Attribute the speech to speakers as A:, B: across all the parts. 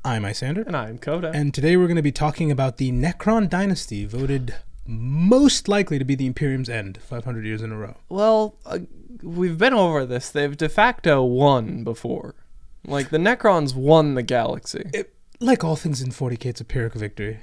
A: I'm Isyander.
B: And I'm Coda.
A: And today we're going to be talking about the Necron dynasty, voted most likely to be the Imperium's end 500 years in a row.
B: Well, we've been over this. They've de facto won before. Like, the Necrons won the galaxy.
A: Like all things in 40k, it's a Pyrrhic victory.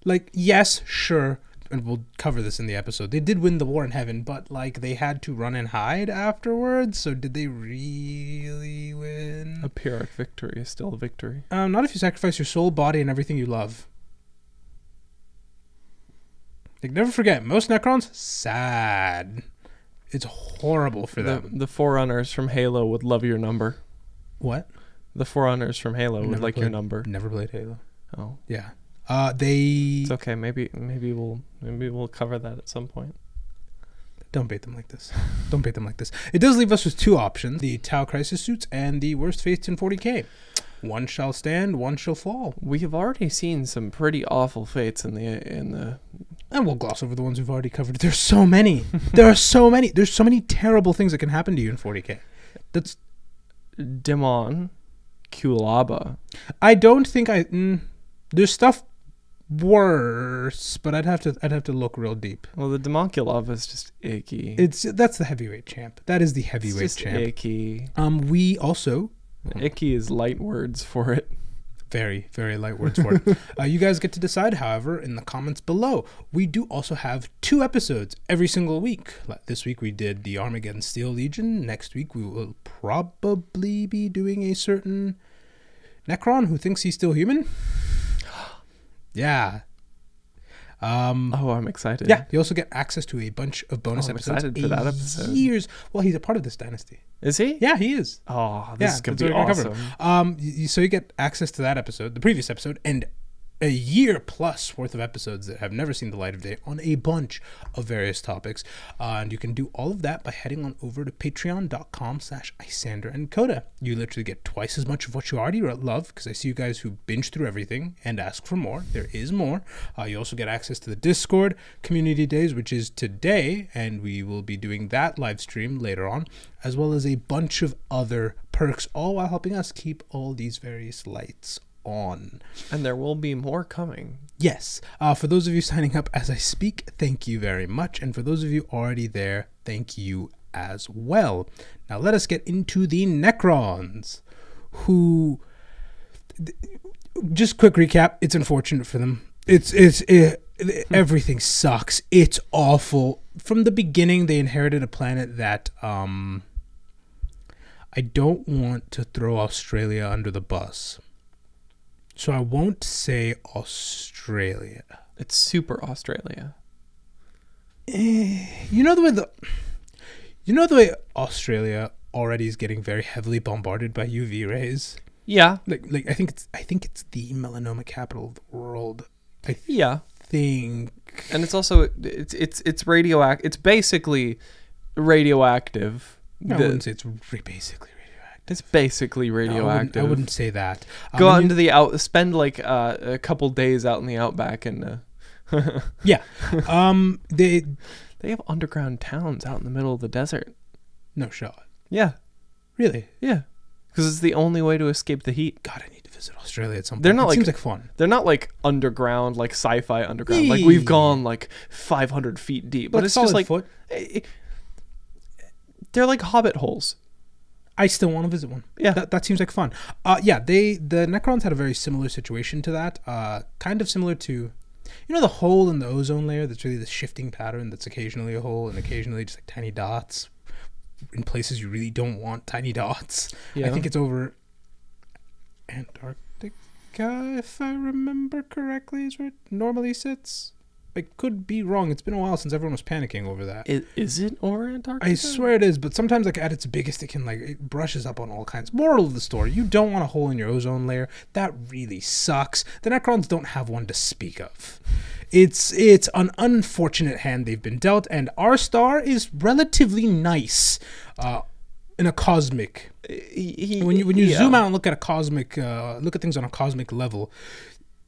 A: Like, yes, sure, and we'll cover this in the episode. They did win the war in heaven, but, like, they had to run and hide afterwards, so did they really win?
B: A Pyrrhic victory is still a victory.
A: Not if you sacrifice your soul, body, and everything you love. Like, never forget, most Necrons, sad. It's horrible for them.
B: The Forerunners from Halo would love your number.
A: What?
B: The Forerunners from Halo would like your number.
A: Never played Halo.
B: Oh.
A: Yeah.
B: It's okay. Maybe we'll cover that at some point.
A: Don't bait them like this. Don't bait them like this. It does leave us with two options: the Tau Crisis suits and the worst fates in 40k. One shall stand, one shall fall.
B: We have already seen some pretty awful fates in the.
A: And we'll gloss over the ones we've already covered. There's so many. There's so many terrible things that can happen to you in 40k. That's
B: Demon, Kulaba.
A: I don't think there's stuff worse, but I'd have to look real deep.
B: Well, the Demonculava is just icky.
A: That's the heavyweight champ. That is the heavyweight
B: it's just
A: champ.
B: Icky.
A: We also
B: Icky is light words for it.
A: Very, very light words for it. You guys get to decide, however, in the comments below. We do also have 2 episodes every single week. Like this week we did the Armageddon Steel Legion. Next week we will probably be doing a certain Necron who thinks he's still human. Yeah.
B: Oh, I'm excited.
A: Yeah, you also get access to a bunch of bonus episodes.
B: I'm excited for that episode.
A: Well, he's a part of this dynasty.
B: Is he?
A: Yeah, he is.
B: Oh, this is going to be awesome.
A: So you get access to that episode, the previous episode, and a year plus worth of episodes that have never seen the light of day on a bunch of various topics. And you can do all of that by heading on over to patreon.com/Isyander and Coda. You literally get twice as much of what you already love, because I see you guys who binge through everything and ask for more. There is more. You also get access to the Discord Community Days, which is today, and we will be doing that live stream later on, as well as a bunch of other perks, all while helping us keep all these various lights on.
B: And there will be more coming.
A: Yes. For those of you signing up as I speak, thank you very much. And for those of you already there, thank you as well. Now let us get into the Necrons, who, just quick recap, it's unfortunate for them. Everything sucks. It's awful. From the beginning, they inherited a planet that I don't want to throw Australia under the bus, so I won't say Australia.
B: It's super Australia.
A: You know the way Australia already is getting very heavily bombarded by UV rays.
B: Yeah.
A: Like I think it's the melanoma capital of the world. I think.
B: And it's also it's radioactive. It's basically radioactive.
A: I wouldn't say it's basically radioactive.
B: It's basically radioactive.
A: I wouldn't say that.
B: Go out into the spend like a couple days out in the outback and
A: yeah. They
B: have underground towns out in the middle of the desert.
A: No shot.
B: Yeah.
A: Really?
B: Yeah. Because it's the only way to escape the heat.
A: God, I need to visit Australia at some point.
B: They're not
A: seems like fun.
B: They're not like underground, like sci-fi underground.
A: Yeah.
B: Like we've gone like 500 feet deep, but it's just like they're like hobbit holes.
A: I still want to visit one.
B: Yeah.
A: That seems like fun. Yeah, the Necrons had a very similar situation to that. Kind of similar to, the hole in the ozone layer that's really the shifting pattern that's occasionally a hole and occasionally just like tiny dots in places you really don't want tiny dots. Yeah. I think it's over Antarctica, if I remember correctly, is where it normally sits. I could be wrong. It's been a while since everyone was panicking over that.
B: Is it over Antarctica?
A: I swear it is, but sometimes like at its biggest it brushes up on all kinds. Moral of the story, you don't want a hole in your ozone layer. That really sucks. The Necrons don't have one to speak of. It's an unfortunate hand they've been dealt, and our star is relatively nice in a cosmic. When you zoom out and look at a cosmic look at things on a cosmic level,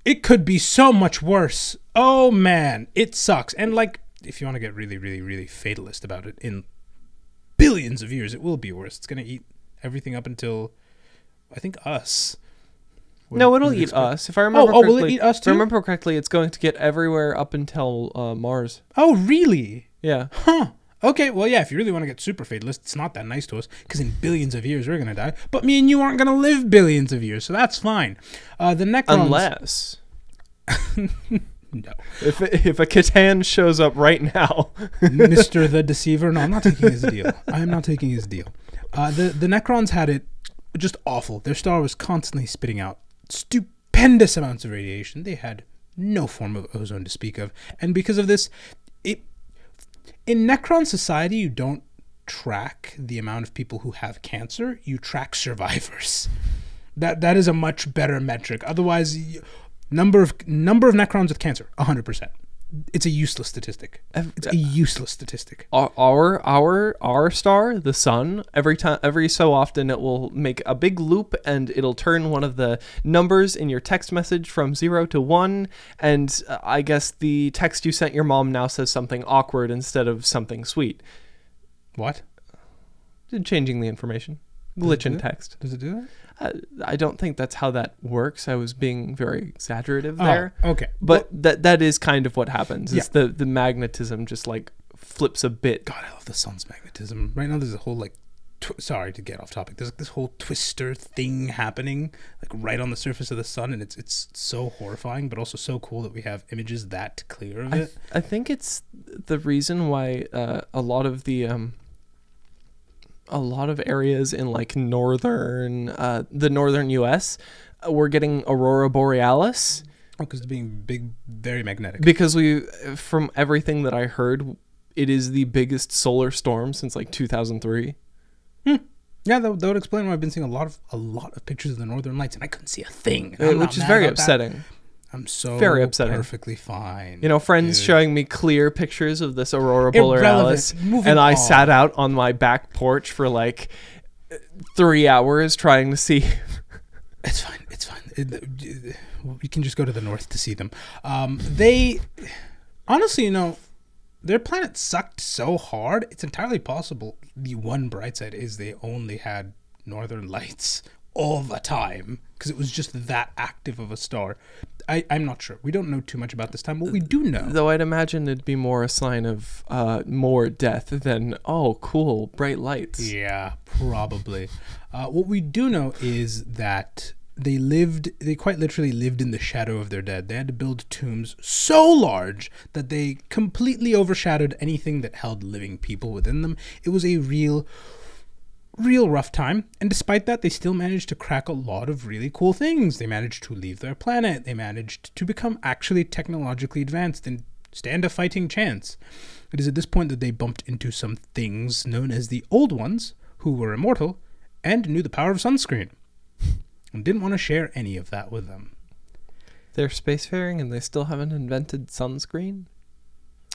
A: it could be so much worse. Oh man, it sucks. And like, if you want to get really, really, really fatalist about it, in billions of years, it will be worse. It's going to eat everything up until, I think, us.
B: No, it'll eat us. If I remember correctly,
A: will it eat us
B: if
A: too?
B: I remember correctly, it's going to get everywhere up until Mars.
A: Oh, really?
B: Yeah.
A: Huh. Okay, well, yeah, if you really want to get super fatalist, it's not that nice to us, because in billions of years, we're going to die. But me and you aren't going to live billions of years, so that's fine. The Necrons...
B: Unless...
A: No.
B: If a Catan shows up right now...
A: Mr. the Deceiver? No, I'm not taking his deal. I am not taking his deal. The Necrons had it just awful. Their star was constantly spitting out stupendous amounts of radiation. They had no form of ozone to speak of. And because of this, in Necron society, you don't track the amount of people who have cancer. You track survivors. That is a much better metric. Otherwise, number of Necrons with cancer, 100%. It's a useless statistic. It's a useless statistic.
B: Our star, the sun, every so often it will make a big loop and it'll turn one of the numbers in your text message from 0 to 1, and I guess the text you sent your mom now says something awkward instead of something sweet.
A: What?
B: Changing the information. Glitch in text.
A: Does it do that?
B: I don't think that's how that works. I was being very exaggerative there.
A: Oh, okay.
B: But that is kind of what happens.
A: Yeah.
B: It's the magnetism just like flips a bit.
A: God, I love the sun's magnetism. Right now there's a whole like, sorry to get off topic. There's like this whole twister thing happening like right on the surface of the sun, and it's so horrifying, but also so cool that we have images that clear of it.
B: I think it's the reason why a lot of areas in like the northern US, we're getting aurora borealis.
A: Oh, because it's being big, very magnetic.
B: Because from everything that I heard, it is the biggest solar storm since like 2003.
A: Yeah, that would explain why I've been seeing a lot of pictures of the northern lights, and I couldn't see a thing.
B: Which is very upsetting.
A: I'm so
B: very upsetting.
A: Perfectly fine.
B: You know, friends showing me clear pictures of this aurora borealis, and I sat out on my back porch for like 3 hours trying to see.
A: It's fine. It's fine. We can just go to the north to see them. They, honestly, you know, their planet sucked so hard. It's entirely possible. The one bright side is they only had northern lights all the time because it was just that active of a star. I'm not sure. We don't know too much about this time. What we do know,
B: though, I'd imagine it'd be more a sign of more death than, oh, cool, bright lights.
A: Yeah, probably. What we do know is that they quite literally lived in the shadow of their dead. They had to build tombs so large that they completely overshadowed anything that held living people within them. It was a real rough time, and despite that, they still managed to crack a lot of really cool things. They managed to leave their planet. They managed to become actually technologically advanced and stand a fighting chance. It is at this point that they bumped into some things known as the Old Ones, who were immortal and knew the power of sunscreen, and didn't want to share any of that with them.
B: They're spacefaring and they still haven't invented sunscreen?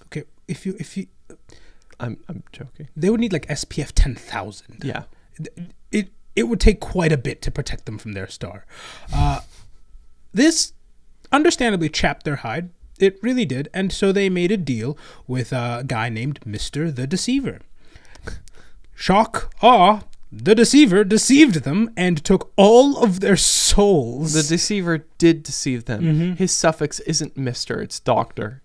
A: Okay, if you
B: I'm joking.
A: They would need like SPF 10,000.
B: Yeah.
A: It would take quite a bit to protect them from their star. This understandably chapped their hide. It really did. And so they made a deal with a guy named Mr. the Deceiver. Shock, awe, the Deceiver deceived them and took all of their souls.
B: The Deceiver did deceive them.
A: Mm-hmm.
B: His suffix isn't Mr., it's Doctor.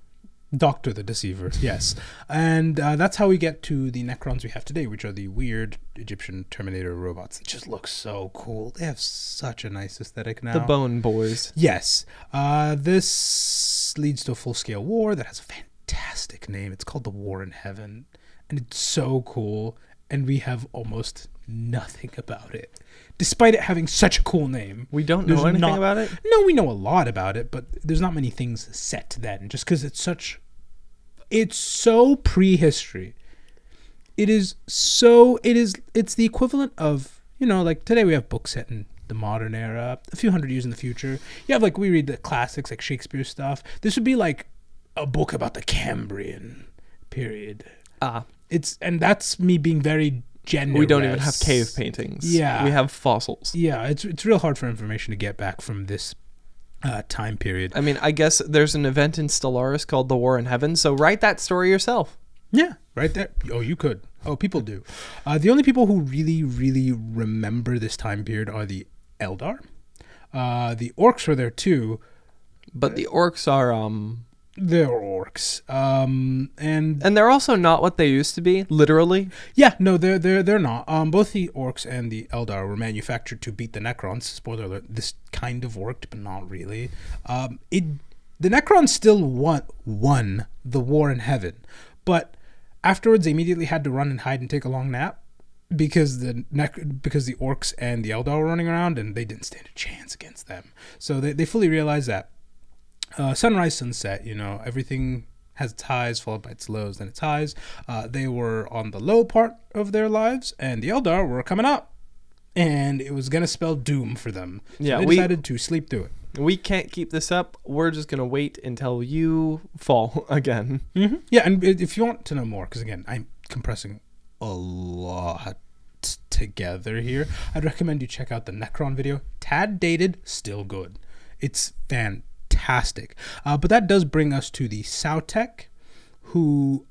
A: Doctor the Deceiver, yes. And that's how we get to the Necrons we have today, which are the weird Egyptian Terminator robots that just look so cool. They have such a nice aesthetic now.
B: The Bone Boys.
A: Yes. This leads to a full-scale war that has a fantastic name. It's called the War in Heaven. And it's so cool. And we have almost nothing about it. Despite it having such a cool name.
B: We don't know anything about it?
A: No, we know a lot about it, but there's not many things set then, just because it's so prehistory. It's the equivalent of, you know, like today we have books set in the modern era, a few hundred years in the future. You have like, we read the classics like Shakespeare stuff. This would be like a book about the Cambrian period. And that's me being very generous.
B: We don't even have cave paintings.
A: Yeah.
B: We have fossils.
A: Yeah, it's real hard for information to get back from this time period.
B: I mean, I guess there's an event in Stellaris called the War in Heaven, so write that story yourself.
A: Yeah, right there. Oh, you could. Oh, people do. The only people who really, really remember this time period are the Eldar. The orcs were there too.
B: But the orcs are
A: They're orcs. And
B: they're also not what they used to be, literally.
A: yeah, no, they're not. Both the orcs and the Eldar were manufactured to beat the Necrons. Spoiler alert: this kind of worked, but not really. The Necrons still won the war in heaven, but afterwards they immediately had to run and hide and take a long nap because the orcs and the Eldar were running around, and they didn't stand a chance against them. So they fully realized that. Sunrise, sunset, everything has its highs followed by its lows, then its highs. They were on the low part of their lives, and the Eldar were coming up, and it was going to spell doom for them. So they decided to sleep through it.
B: We can't keep this up. We're just going to wait until you fall again.
A: Mm-hmm. Yeah, and if you want to know more, because again, I'm compressing a lot together here, I'd recommend you check out the Necron video. Tad dated, still good. It's fantastic. But that does bring us to the Sautekh, who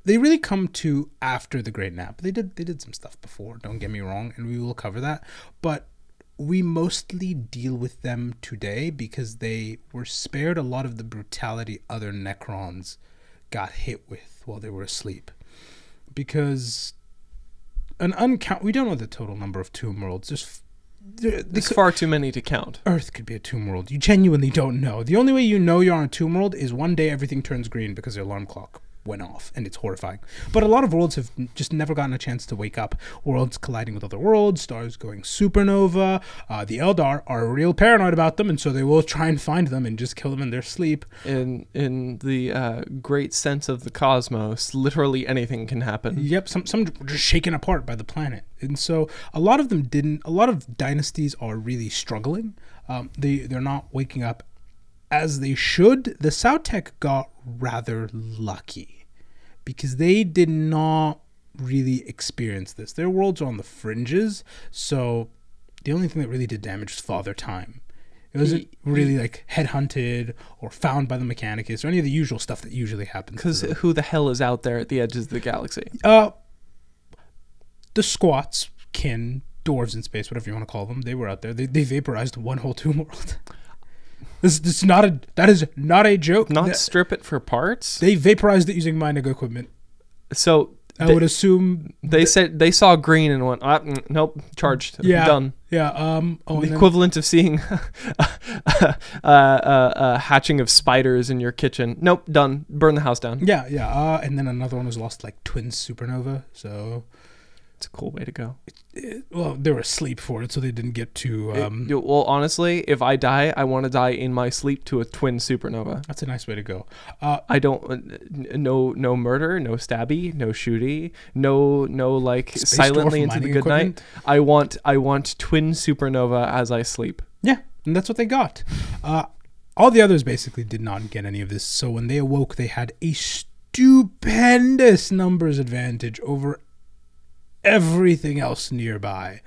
A: they really come to after the Great Nap. They did some stuff before, don't get me wrong, and we will cover that. But we mostly deal with them today because they were spared a lot of the brutality other Necrons got hit with while they were asleep. Because we don't know the total number of tomb worlds.
B: There's far too many to count.
A: Earth could be a tomb world. You genuinely don't know. The only way you know you're on a tomb world is one day everything turns green because the alarm clock went off, and it's horrifying. But a lot of worlds have just never gotten a chance to wake up. Worlds colliding with other worlds, stars going supernova. The Eldar are real paranoid about them, and so they will try and find them and just kill them in their sleep.
B: In the great sense of the cosmos, literally anything can happen.
A: Yep, some were just shaken apart by the planet. And so a lot of them didn't. A lot of dynasties are really struggling. They're not waking up as they should. The Sautekh got rather lucky because they did not really experience this. Their worlds are on the fringes, so the only thing that really did damage was Father Time. It wasn't really like headhunted or found by the Mechanicus or any of the usual stuff that usually happens.
B: Because who the hell is out there at the edges of the galaxy?
A: The squats, kin, dwarves in space, whatever you want to call them, they were out there. They vaporized one whole tomb world. That is not a joke.
B: Not strip it for parts?
A: They vaporized it using mining equipment.
B: So
A: I would assume
B: they said they saw green and went, nope, charged.
A: Yeah,
B: done.
A: Yeah.
B: The equivalent of seeing a hatching of spiders in your kitchen. Nope, done. Burn the house down.
A: Yeah, yeah. And then another one was lost like twin supernova. So
B: it's a cool way to go.
A: Well, they were asleep for it, so they didn't get to.
B: Well, honestly, if I die, I want to die in my sleep to a twin supernova.
A: That's a nice way to go.
B: I don't no murder, no stabby, no shooty, no like
A: Space
B: silently
A: dwarf
B: into the
A: mining
B: good night.
A: equipment.
B: I want twin supernova as I sleep.
A: Yeah, and that's what they got. All the others basically did not get any of this. So when they awoke, they had a stupendous numbers advantage over everything else nearby.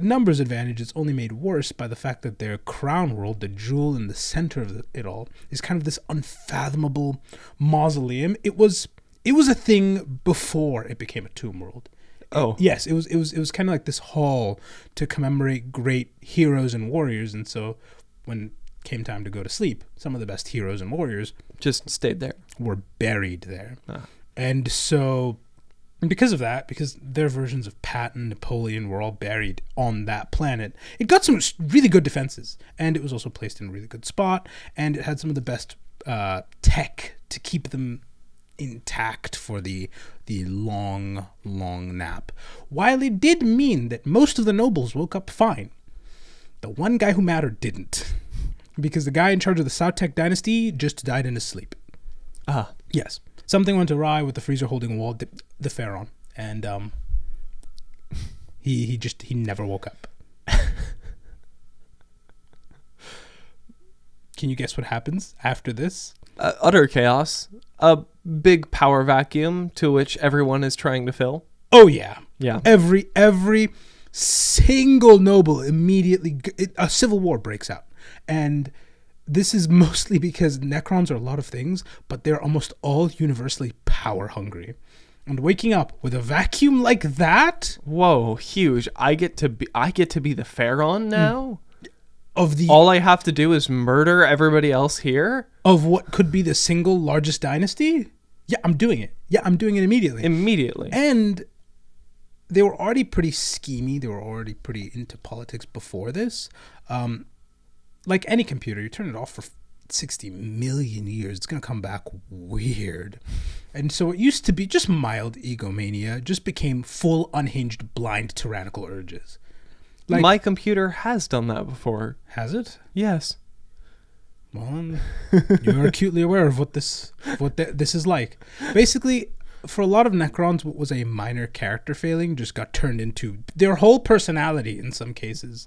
A: Numbers advantage is only made worse by the fact that their crown world, the jewel in the center of it all, is kind of this unfathomable mausoleum. It was a thing before it became a tomb world.
B: Oh
A: yes, it was kind of like this hall to commemorate great heroes and warriors. And so when it came time to go to sleep, some of the best heroes and warriors
B: just stayed there,
A: were buried there. And so because of that, because their versions of Patton, Napoleon were all buried on that planet, it got some really good defenses, and it was also placed in a really good spot, and it had some of the best tech to keep them intact for the long nap. While it did mean that most of the nobles woke up fine, the one guy who mattered didn't, because the guy in charge of the Sautekh Dynasty just died in his sleep. Yes. Something went awry with the freezer holding wall, the Phaeron, and he never woke up. Can you guess what happens after this?
B: Utter chaos. A big power vacuum to which everyone is trying to fill.
A: Oh yeah,
B: yeah.
A: Every single noble immediately, a civil war breaks out, and this is mostly because Necrons are a lot of things, but they're almost all universally power hungry. And waking up with a vacuum like that
B: Whoa, huge. I get to be the Phaeron now?
A: of the
B: All I have to do is murder everybody else here?
A: of what could be the single largest dynasty? Yeah, I'm doing it. Yeah, I'm doing it immediately.
B: Immediately.
A: And they were already pretty schemy. They were already pretty into politics before this. Like any computer, you turn it off for 60 million years, it's going to come back weird. And so it used to be just mild egomania, just became full, unhinged, blind, tyrannical urges. Like,
B: my computer has done that before.
A: has it?
B: Yes.
A: Well, you're acutely aware of what this is like. Basically, for a lot of Necrons, what was a minor character failing just got turned into their whole personality in some cases,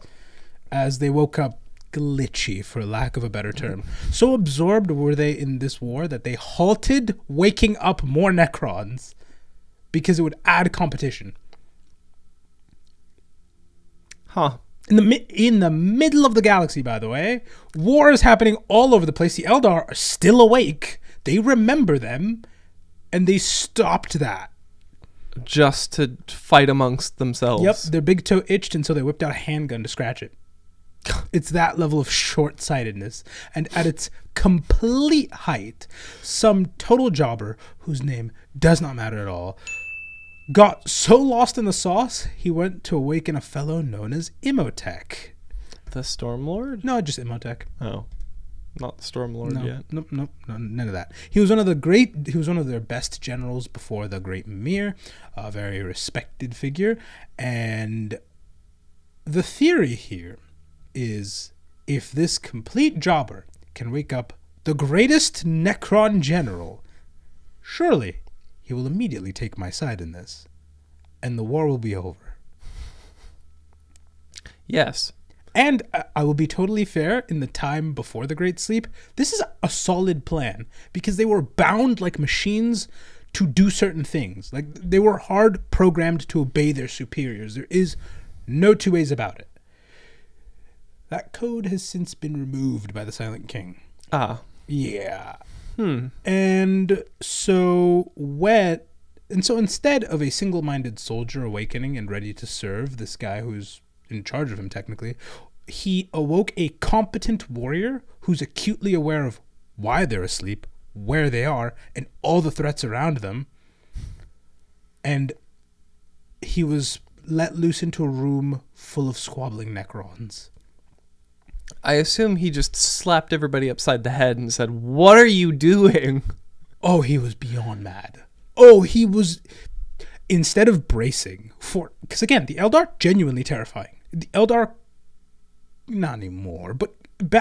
A: as they woke up glitchy, for lack of a better term. So absorbed were they in this war that they halted waking up more Necrons because it would add competition.
B: Huh.
A: In the middle of the galaxy, by the way, war is happening all over the place. The Eldar are still awake. They remember them, and they stopped that.
B: Just to fight amongst themselves.
A: Yep, their big toe itched, and so they whipped out a handgun to scratch it. It's that level of short-sightedness. And at its complete height, some total jobber, whose name does not matter at all, got so lost in the sauce, he went to awaken a fellow known as Imotekh.
B: The Stormlord?
A: No, just Imotekh.
B: Oh. Not the Stormlord yet.
A: Nope, none of that. He was one of their best generals before the Great Mimir, a very respected figure. And the theory here is, if this complete jobber can wake up the greatest Necron general, surely he will immediately take my side in this, and the war will be over.
B: Yes.
A: And I will be totally fair, in the time before the Great Sleep, this is a solid plan, because they were bound like machines to do certain things. Like, they were hard programmed to obey their superiors. There is no two ways about it. That code has since been removed by the Silent King.
B: Ah.
A: Yeah. And so instead of a single-minded soldier awakening and ready to serve this guy who's in charge of him technically, he awoke a competent warrior who's acutely aware of why they're asleep, where they are, and all the threats around them. And he was let loose into a room full of squabbling Necrons.
B: I assume he just slapped everybody upside the head and said, "What are you doing?"
A: Oh, he was beyond mad. Oh, he was... Instead of bracing for... Because again, the Eldar, genuinely terrifying. The Eldar... Not anymore, but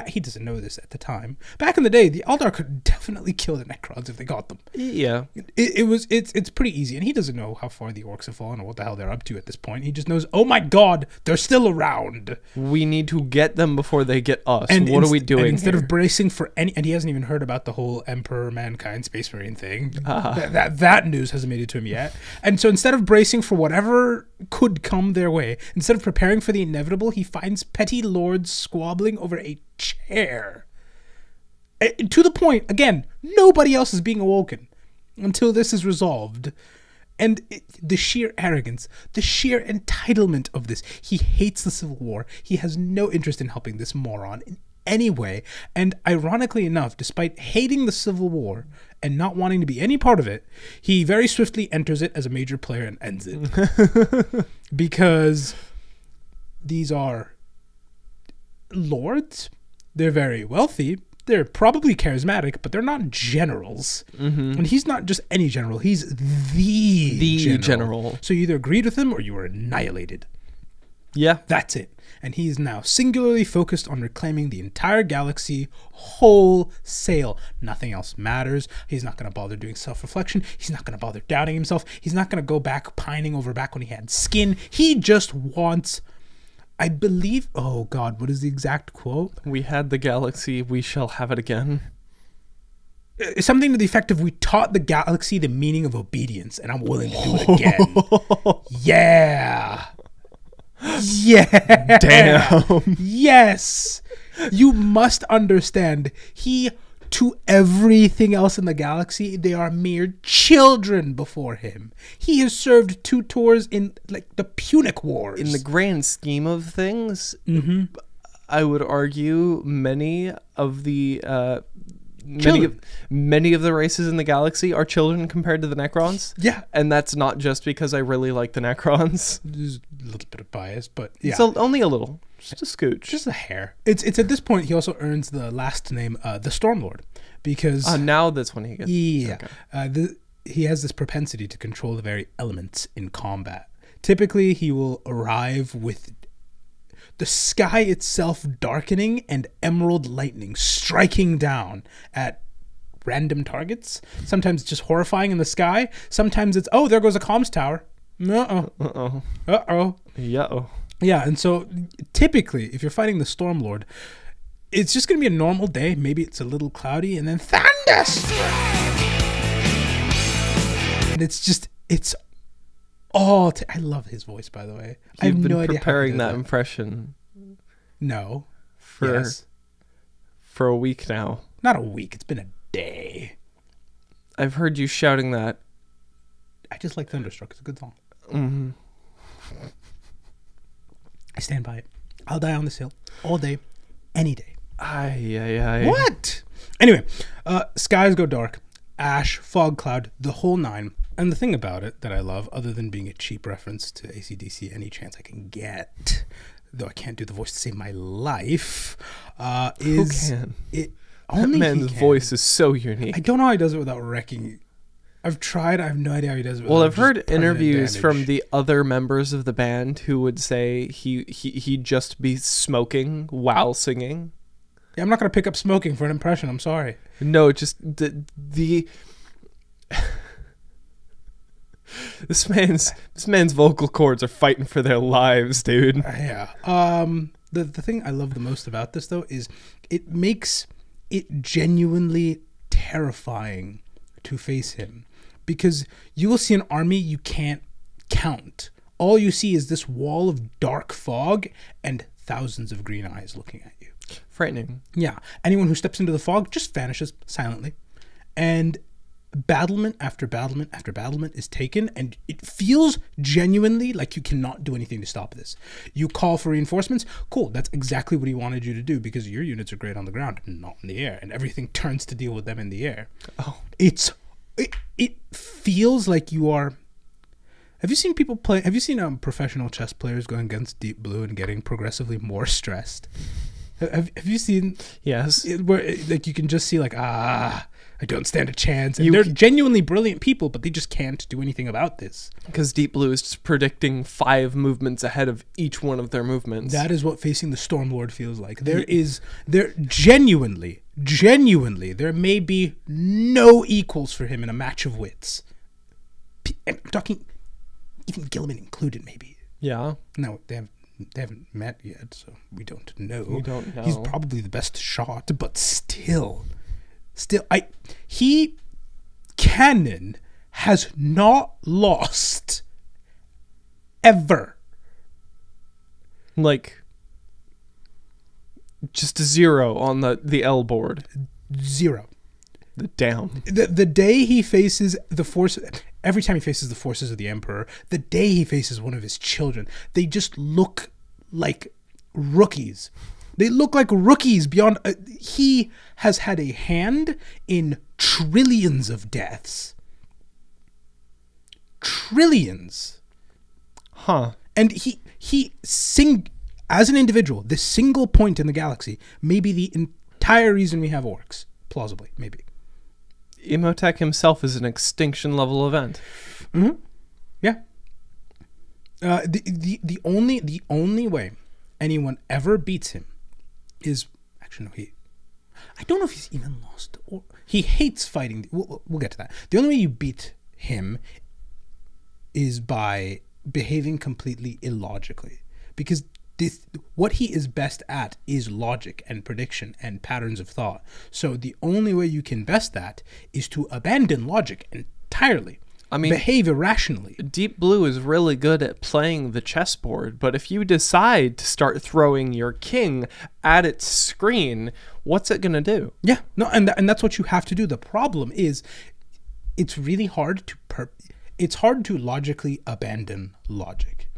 A: he doesn't know this at the time. Back in the day, the Eldar could definitely kill the Necrons if they got them.
B: Yeah.
A: It's pretty easy, and he doesn't know how far the orcs have fallen or what the hell they're up to at this point. He just knows, oh my god, they're still around.
B: We need to get them before they get us. And what are we doing?
A: And instead
B: here?
A: of bracing for any, and he hasn't even heard about the whole Emperor Mankind Space Marine thing. That news hasn't made it to him yet. And so instead of bracing for whatever could come their way, instead of preparing for the inevitable, he finds petty lords squabbling over a chair. To the point, again, nobody else is being awoken until this is resolved. And the sheer arrogance, the sheer entitlement of this. He hates the Civil War. He has no interest in helping this moron in any way. And ironically enough, despite hating the Civil War and not wanting to be any part of it, he very swiftly enters it as a major player and ends it. Because these are lords. They're very wealthy. They're probably charismatic, but they're not generals. And he's not just any general. He's the general. So you either agreed with him or you were annihilated.
B: Yeah.
A: That's it. And he's now singularly focused on reclaiming the entire galaxy wholesale. Nothing else matters. He's not going to bother doing self-reflection. He's not going to bother doubting himself. He's not going to go back pining over back when he had skin. He just wants... I believe... Oh, God, what is the exact quote?
B: We had the galaxy, we shall have it again.
A: Something to the effect of, we taught the galaxy the meaning of obedience, and I'm willing to do it again. Yeah. Yeah.
B: Damn.
A: Yes. You must understand, he to everything else in the galaxy, they are mere children before him. He has served 2 tours in like the Punic Wars.
B: In the grand scheme of things, I would argue many of the many of the races in the galaxy are children compared to the Necrons.
A: Yeah.
B: And that's not just because I really like the Necrons.
A: There's a little bit of bias, but yeah.
B: So only a little. Just a scooch.
A: Just a hair. It's at this point he also earns the last name, the Stormlord, because
B: now that's when he gets.
A: Yeah.
B: Okay.
A: He has this propensity to control the very elements in combat. Typically, he will arrive with the sky itself darkening and emerald lightning striking down at random targets. Sometimes just horrifying in the sky. Sometimes it's, oh, there goes a comms tower. Uh-oh.
B: Uh-oh.
A: Uh-oh.
B: Yeah-oh.
A: Yeah, and so typically, if you're fighting the Stormlord, it's just going to be a normal day. Maybe it's a little cloudy, and then thunderstruck! And it's all... I love his voice, by the way. I have no idea how he
B: preparing
A: did
B: that impression.
A: No.
B: For a week now.
A: Not a week. It's been a day.
B: I've heard you shouting that.
A: I just like Thunderstruck. It's a good song.
B: Mm-hmm.
A: I stand by it. I'll die on this hill all day, any day.
B: Aye.
A: What? Anyway, skies go dark, ash, fog cloud, the whole 9. And the thing about it that I love, other than being a cheap reference to AC/DC any chance I can get, though I can't do the voice to save my life, is...
B: Who can?
A: Only
B: that man's voice is so unique.
A: I don't know how he does it without wrecking. I've tried. I have no idea how he does it.
B: Well, I've heard interviews from the other members of the band who would say he'd just be smoking while singing.
A: Yeah, I'm not going to pick up smoking for an impression. I'm sorry.
B: No, just the this man's vocal cords are fighting for their lives, dude.
A: Yeah. The thing I love the most about this though is it makes it genuinely terrifying to face him. Because you will see an army you can't count. All you see is this wall of dark fog and thousands of green eyes looking at you.
B: Frightening.
A: Yeah. Anyone who steps into the fog just vanishes silently. And battlement after battlement after battlement is taken, and it feels genuinely like you cannot do anything to stop this. You call for reinforcements. Cool. That's exactly what he wanted you to do, because your units are great on the ground, not in the air. And everything turns to deal with them in the air.
B: Oh.
A: It feels like you are... Have you seen people play... Have you seen professional chess players going against Deep Blue and getting progressively more stressed? Have you seen...
B: Yes.
A: Where like you can just see like, I don't stand a chance. And they're genuinely brilliant people, but they just can't do anything about this.
B: Because Deep Blue is just predicting 5 movements ahead of each one of their movements.
A: That is what facing the Stormlord feels like. There genuinely, there may be no equals for him in a match of wits. I'm talking, even Gilliman included, maybe.
B: Yeah.
A: No, they haven't met yet, so we don't know.
B: We don't know.
A: He's probably the best shot, but still, Canon has not lost ever.
B: Like, just a 0 on the L board.
A: 0.
B: The down.
A: The day he faces the force, every time he faces the forces of the Emperor, the day he faces one of his children, they just look like rookies. They look like rookies beyond... he has had a hand in trillions of deaths. Trillions.
B: Huh.
A: And as an individual, this single point in the galaxy may be the entire reason we have orcs. Plausibly, maybe.
B: Imotekh himself is an extinction level event.
A: Mm-hmm. Yeah. The only way anyone ever beats him is... Actually, no, I don't know if he's even lost, or he hates fighting. We'll get to that. The only way you beat him is by behaving completely illogically, because what he is best at is logic and prediction and patterns of thought. So the only way you can best that is to abandon logic entirely.
B: I mean,
A: behave irrationally.
B: Deep Blue is really good at playing the chessboard, but if you decide to start throwing your king at its screen, what's it going to do?
A: Yeah, no, and that's what you have to do. The problem is, it's really hard to logically abandon logic.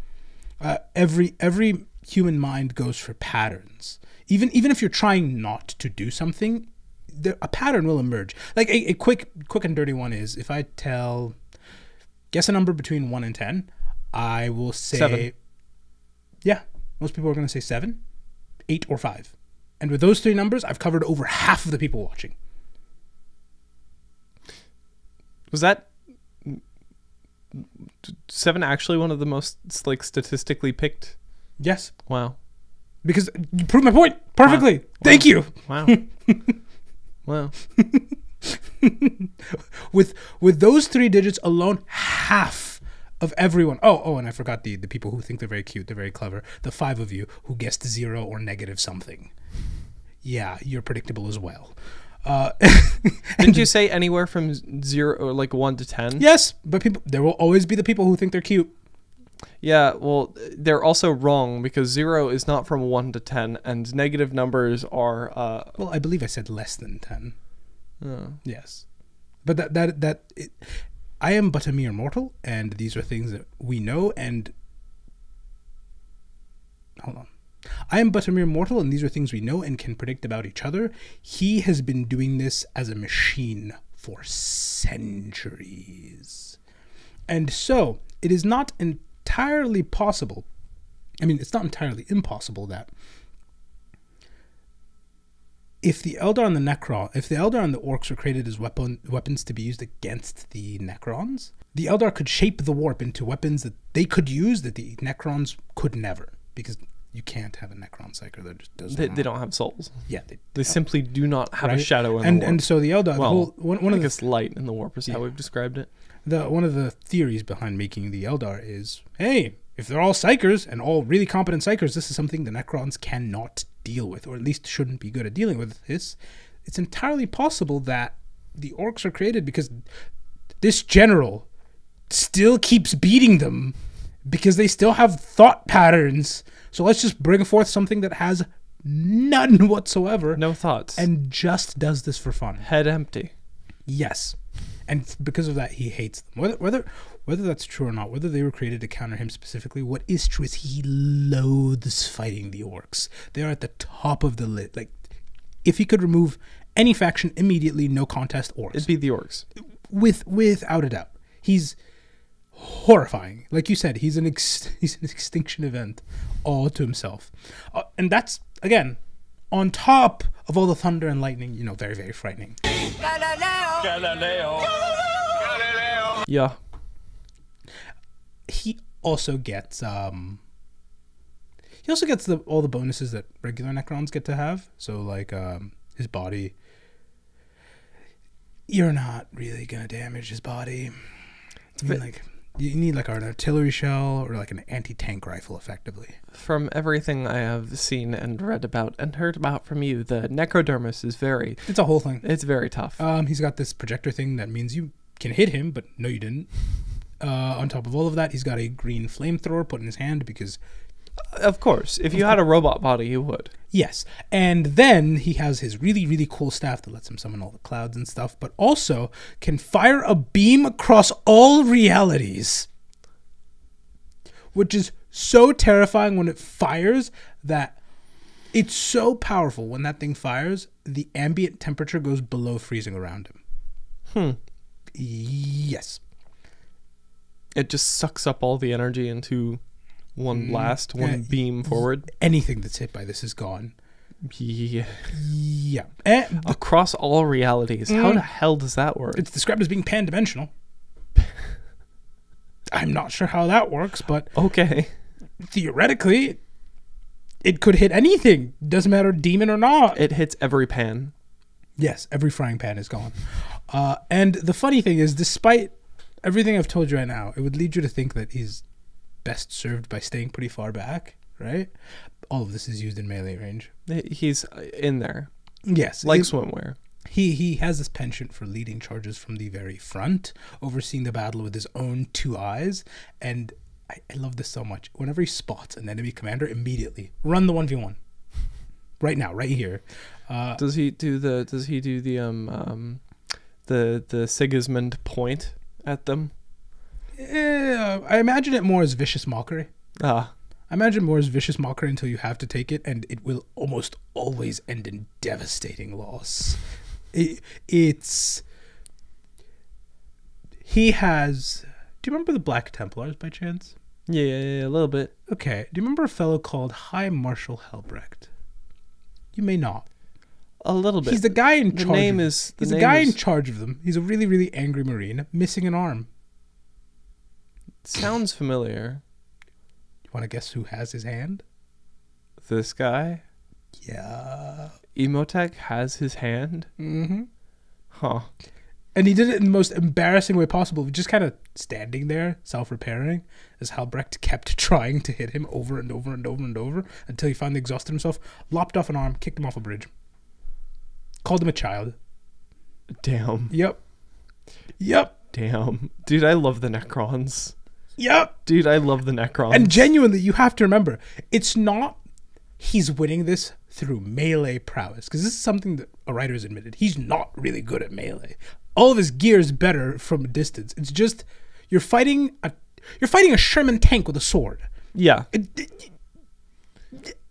A: Every human mind goes for patterns. Even if you're trying not to do something, a pattern will emerge. Like a quick and dirty one is, if I guess a number between 1 and 10, I will say
B: 7.
A: Yeah, most people are going to say 7, 8, or 5. And with those 3 numbers, I've covered over half of the people watching.
B: Was that 7 actually one of the most like statistically picked?
A: Yes.
B: Wow.
A: Because you proved my point perfectly.
B: Wow.
A: Thank you.
B: Wow. Wow.
A: With those 3 digits alone, half of everyone. Oh, and I forgot the people who think they're very cute, they're very clever. The 5 of you who guessed 0 or negative something. Yeah, you're predictable as well.
B: Didn't you say anywhere from 0 or like 1 to 10?
A: Yes, but there will always be the people who think they're cute.
B: Yeah, well, they're also wrong because 0 is not from 1 to 10, and negative numbers are.
A: Well, I believe I said less than 10.
B: Oh.
A: Yes, but I am but a mere mortal, and these are things that we know. And hold on. I am but a mere mortal, and these are things we know and can predict about each other. He has been doing this as a machine for centuries. And so, it is not entirely possible, it's not entirely impossible that if the Eldar and the Orcs were created as weapons to be used against the Necrons, the Eldar could shape the warp into weapons that they could use that the Necrons could never, because you can't have a Necron Psyker that just doesn't.
B: They don't have souls.
A: Yeah,
B: they simply do not have a shadow in the warp.
A: And so the Eldar,
B: I guess light in the warp is how we've described it.
A: One of the theories behind making the Eldar is, hey, if they're all Psykers and all really competent Psykers, this is something the Necrons cannot deal with, or at least shouldn't be good at dealing with this. It's entirely possible that the Orcs are created because this general still keeps beating them because they still have thought patterns. So let's just bring forth something that has none whatsoever.
B: No thoughts.
A: And just does this for fun.
B: Head empty.
A: Yes. And because of that, he hates them. Whether that's true or not, whether they were created to counter him specifically, what is true is he loathes fighting the Orcs. They are at the top of the list. Like, if he could remove any faction immediately, no contest, Orcs.
B: It'd be the Orcs.
A: Without a doubt. He's horrifying. Like you said, he's an extinction event all to himself. And that's, again, on top of all the thunder and lightning, very, very frightening. Galileo.
B: Yeah.
A: He also gets all the bonuses that regular Necrons get to have. So like his body, you're not really gonna damage his body. You need like an artillery shell or like an anti-tank rifle, effectively.
B: From everything I have seen and read about and heard about from you, the necrodermis is it's a whole thing. It's very tough.
A: He's got this projector thing that means you can hit him, but no, you didn't. On top of all of that, he's got a green flamethrower put in his hand because...
B: Of course. If you had a robot body, you would.
A: Yes. And then he has his really, really cool staff that lets him summon all the clouds and stuff, but also can fire a beam across all realities. Which is so terrifying when it fires that it's so powerful when that thing fires, the ambient temperature goes below freezing around him. Yes.
B: It just sucks up all the energy into one blast, one beam forward.
A: Anything that's hit by this is gone.
B: Yeah.
A: Yeah.
B: Across all realities. How the hell does that work?
A: It's described as being pan-dimensional. I'm not sure how that works, but...
B: Okay.
A: Theoretically, it could hit anything. Doesn't matter demon or not.
B: It hits every pan.
A: Yes, every frying pan is gone. And the funny thing is, despite everything I've told you right now, it would lead you to think that he's best served by staying pretty far back, right? All of this is used in melee range.
B: He's in there.
A: Yes.
B: Like swimwear.
A: he has this penchant for leading charges from the very front, overseeing the battle with his own two eyes, and I love this so much. Whenever he spots an enemy commander, immediately run the 1v1. Right now, right here.
B: Does he do the Sigismund point at them?
A: I imagine it more as vicious mockery.
B: Ah.
A: I imagine more as vicious mockery until you have to take it, and it will almost always end in devastating loss. It's... He has... Do you remember the Black Templars by chance?
B: Yeah, a little bit.
A: Okay. Do you remember a fellow called High Marshal Helbrecht? You may not.
B: A little bit.
A: He's the guy in charge.
B: He's
A: the guy in charge of them. He's a really, really angry Marine, missing an arm.
B: Sounds familiar.
A: You want to guess who has his hand?
B: This guy?
A: Yeah.
B: Imotekh has his hand?
A: Mm-hmm.
B: Huh.
A: And he did it in the most embarrassing way possible, just kind of standing there, self-repairing, as Halbrecht kept trying to hit him over and over and over and over until he finally exhausted himself, lopped off an arm, kicked him off a bridge. Called him a child.
B: Damn.
A: Yep.
B: Damn. Dude, I love the Necrons.
A: Yep.
B: Dude, I love the Necrons.
A: And genuinely, you have to remember, it's not he's winning this through melee prowess, because this is something that a writer has admitted. He's not really good at melee. All of his gear is better from a distance. It's just you're fighting a Sherman tank with a sword.
B: Yeah.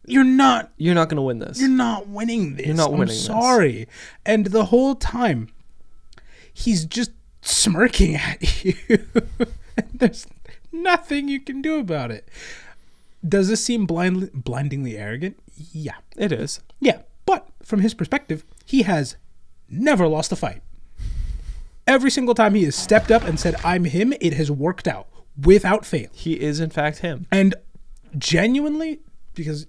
A: You're not
B: going to win this.
A: You're not winning this.
B: You're not winning
A: I'm sorry. This. And the whole time he's just smirking at you. And there's nothing you can do about it. Does this seem blindingly arrogant? Yeah.
B: It is.
A: Yeah. But from his perspective, he has never lost a fight. Every single time he has stepped up and said, I'm him, it has worked out without fail.
B: He is, in fact, him.
A: And genuinely, because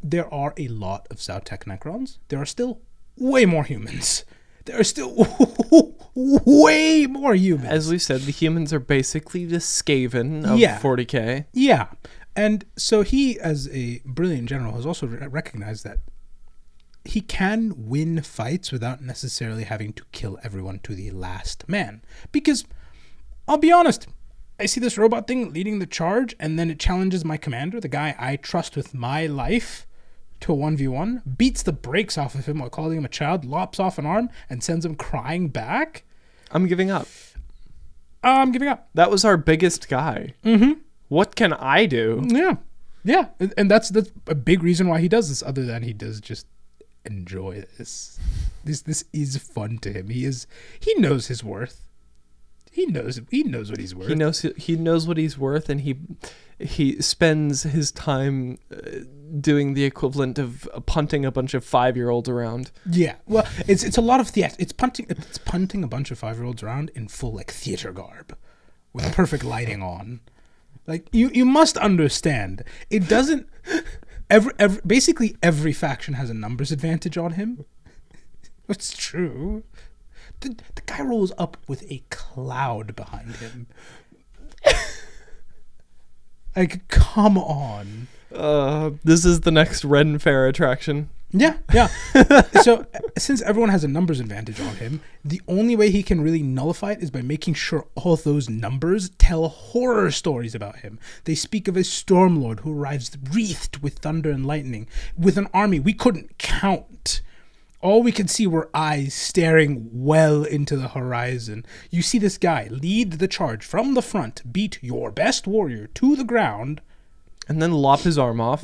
A: there are a lot of Sautekh Necrons, there are still way more humans. There are still way more humans.
B: As we said, the humans are basically the Skaven of 40k.
A: Yeah. And so he, as a brilliant general, has also recognized that he can win fights without necessarily having to kill everyone to the last man. Because, I'll be honest, I see this robot thing leading the charge, and then it challenges my commander, the guy I trust with my life, to a 1v1, beats the brakes off of him while calling him a child, lops off an arm, and sends him crying back.
B: I'm giving up.
A: I'm giving up.
B: That was our biggest guy. Mm-hmm. What can I do?
A: Yeah. Yeah. And that's a big reason why he does this, other than he does just enjoy this. This is fun to him. He knows his worth. He knows what he's worth.
B: He knows what he's worth, and he spends his time doing the equivalent of punting a bunch of 5-year-olds around.
A: Yeah, well, it's a lot of theater. It's punting a bunch of 5-year-olds around in full like theater garb, with perfect lighting on. Like you must understand, it doesn't. Basically every faction has a numbers advantage on him. It's true. The guy rolls up with a cloud behind him. Like, come on.
B: This is the next Ren Fair attraction.
A: Yeah. So, since everyone has a numbers advantage on him, the only way he can really nullify it is by making sure all those numbers tell horror stories about him. They speak of a Stormlord who arrives wreathed with thunder and lightning, with an army we couldn't count. All we could see were eyes staring well into the horizon. You see this guy lead the charge from the front, beat your best warrior to the ground,
B: and then lop his arm off.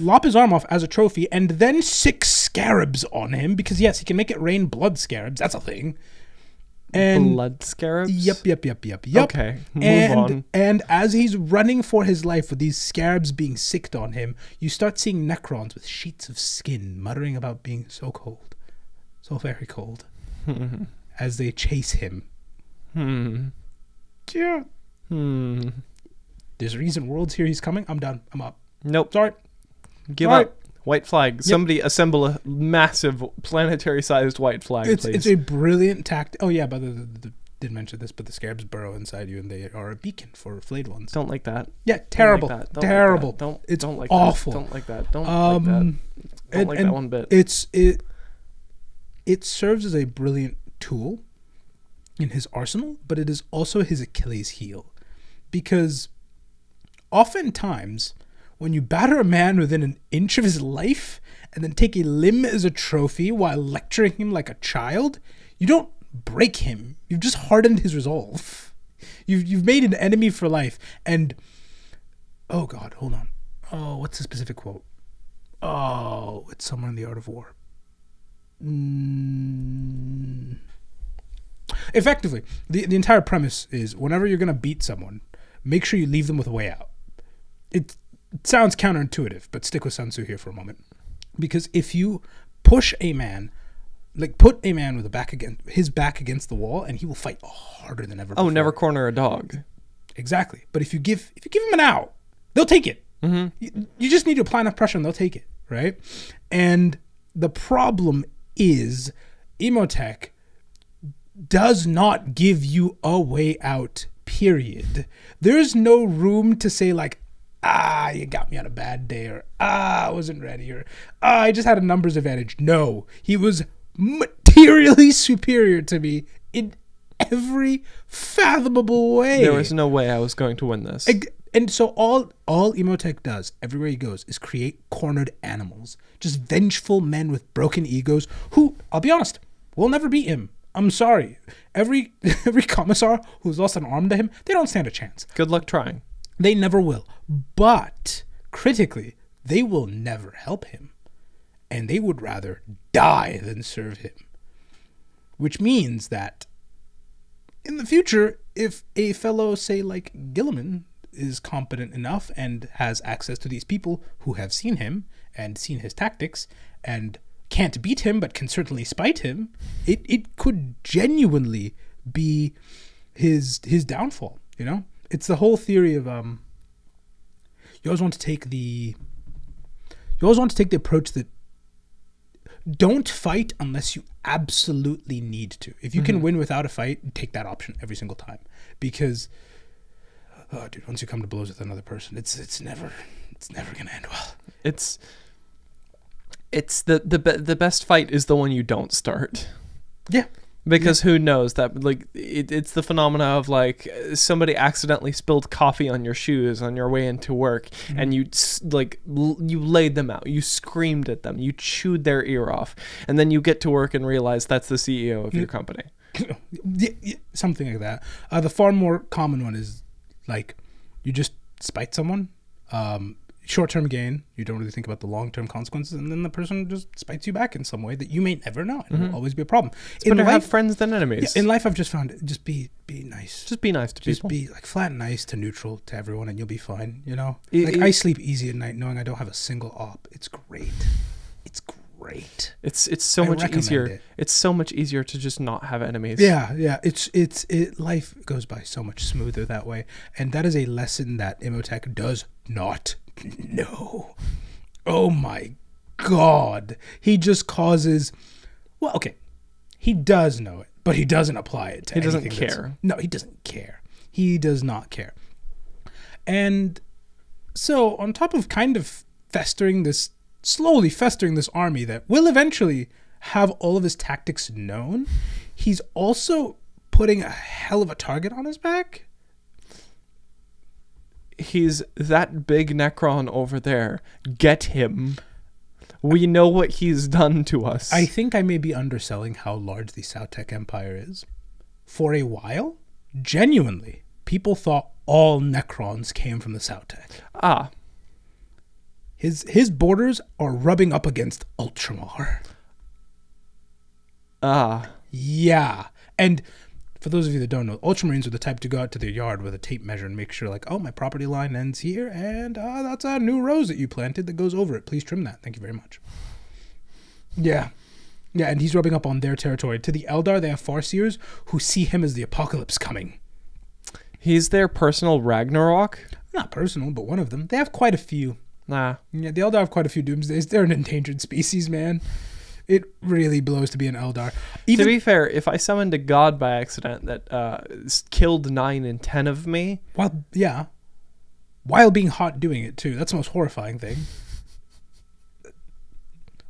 A: As a trophy, and then 6 scarabs on him, because yes, he can make it rain blood scarabs. That's a thing. And
B: blood scarabs?
A: Yep.
B: Okay, move on.
A: And as he's running for his life with these scarabs being sicked on him, you start seeing Necrons with sheets of skin muttering about being so cold. So very cold. As they chase him. Yeah. There's a reason World's here. He's coming. I'm done. I'm up.
B: Nope.
A: Sorry.
B: Give up. White flag. Yep. Somebody assemble a massive planetary-sized white flag, please.
A: It's a brilliant tactic. Oh, yeah, but didn't mention this, but the scarabs burrow inside you, and they are a beacon for flayed ones.
B: Don't like that.
A: Yeah, terrible.
B: Don't like that.
A: Terrible.
B: It's
A: like awful.
B: Don't like that. Don't like that. Don't like that one bit.
A: It serves as a brilliant tool in his arsenal, but it is also his Achilles heel. Because oftentimes, when you batter a man within an inch of his life and then take a limb as a trophy while lecturing him like a child, you don't break him. You've just hardened his resolve. You've made an enemy for life. And, oh God, hold on. Oh, what's the specific quote? Oh, it's somewhere in The Art of War. Effectively, the entire premise is whenever you're going to beat someone, make sure you leave them with a way out. It sounds counterintuitive, but stick with Sun Tzu here for a moment. Because if you push a man, like put a man with his back against the wall, and he will fight harder than ever before.
B: Oh, never corner a dog.
A: Exactly. But if you give him an out, they'll take it. Mm-hmm. You just need to apply enough pressure and they'll take it, right? And the problem is Imotekh does not give you a way out, period. There's no room to say like, you got me on a bad day, or I wasn't ready, or I just had a numbers advantage. No, he was materially superior to me in every fathomable way.
B: There was no way I was going to win this.
A: And so all Imotekh does, everywhere he goes, is create cornered animals. Just vengeful men with broken egos who, I'll be honest, will never beat him. I'm sorry. Every commissar who's lost an arm to him, they don't stand a chance.
B: Good luck trying.
A: They never will. But, critically, they will never help him. And they would rather die than serve him. Which means that in the future, if a fellow, say, like Gilliman, is competent enough and has access to these people who have seen him and seen his tactics and can't beat him but can certainly spite him, it could genuinely be his downfall, you know? It's the whole theory of you always want to take the approach that don't fight unless you absolutely need to. If you can win without a fight, take that option every single time. Because dude, once you come to blows with another person, it's never gonna end well.
B: It's the best fight is the one you don't start.
A: Yeah.
B: Because who knows that, like, it's the phenomena of like somebody accidentally spilled coffee on your shoes on your way into work, and you you laid them out, you screamed at them, you chewed their ear off, and then you get to work and realize that's the CEO of your company.
A: Something like that. The far more common one is like you just spite someone. Short-term gain, you don't really think about the long-term consequences, and then the person just spites you back in some way that you may never know. It will always be a problem.
B: It's better to have friends than enemies.
A: In life, I've just found it, just be nice.
B: Just be nice to people.
A: Just be like flat nice to neutral to everyone, and you'll be fine, you know? I sleep easy at night knowing I don't have a single op. It's great. It's great.
B: It's so much easier. It's so much easier to just not have enemies.
A: Yeah. Life goes by so much smoother that way, and that is a lesson that Imotekh does not know. Oh my God. He just causes, well, okay, he does know it, but he doesn't apply it to anything.
B: He doesn't care.
A: No, he doesn't care. He does not care. And so on top of kind of slowly festering this army that will eventually have all of his tactics known, he's also putting a hell of a target on his back.
B: He's that big Necron over there. Get him. We know what he's done to us.
A: I think I may be underselling how large the Sautekh Empire is. For a while, genuinely, people thought all Necrons came from the Sautekh. His borders are rubbing up against Ultramar. Yeah. And for those of you that don't know, Ultramarines are the type to go out to their yard with a tape measure and make sure, like, oh, my property line ends here, and that's a new rose that you planted that goes over it. Please trim that. Thank you very much. Yeah. Yeah, and he's rubbing up on their territory. To the Eldar, they have Farseers who see him as the apocalypse coming.
B: He's their personal Ragnarok?
A: Not personal, but one of them. They have quite a few.
B: Nah.
A: Yeah, the Eldar have quite a few doomsdays. They're an endangered species, man. It really blows to be an Eldar.
B: To be fair, if I summoned a god by accident that killed 9 in 10 of me...
A: While being hot doing it, too. That's the most horrifying thing.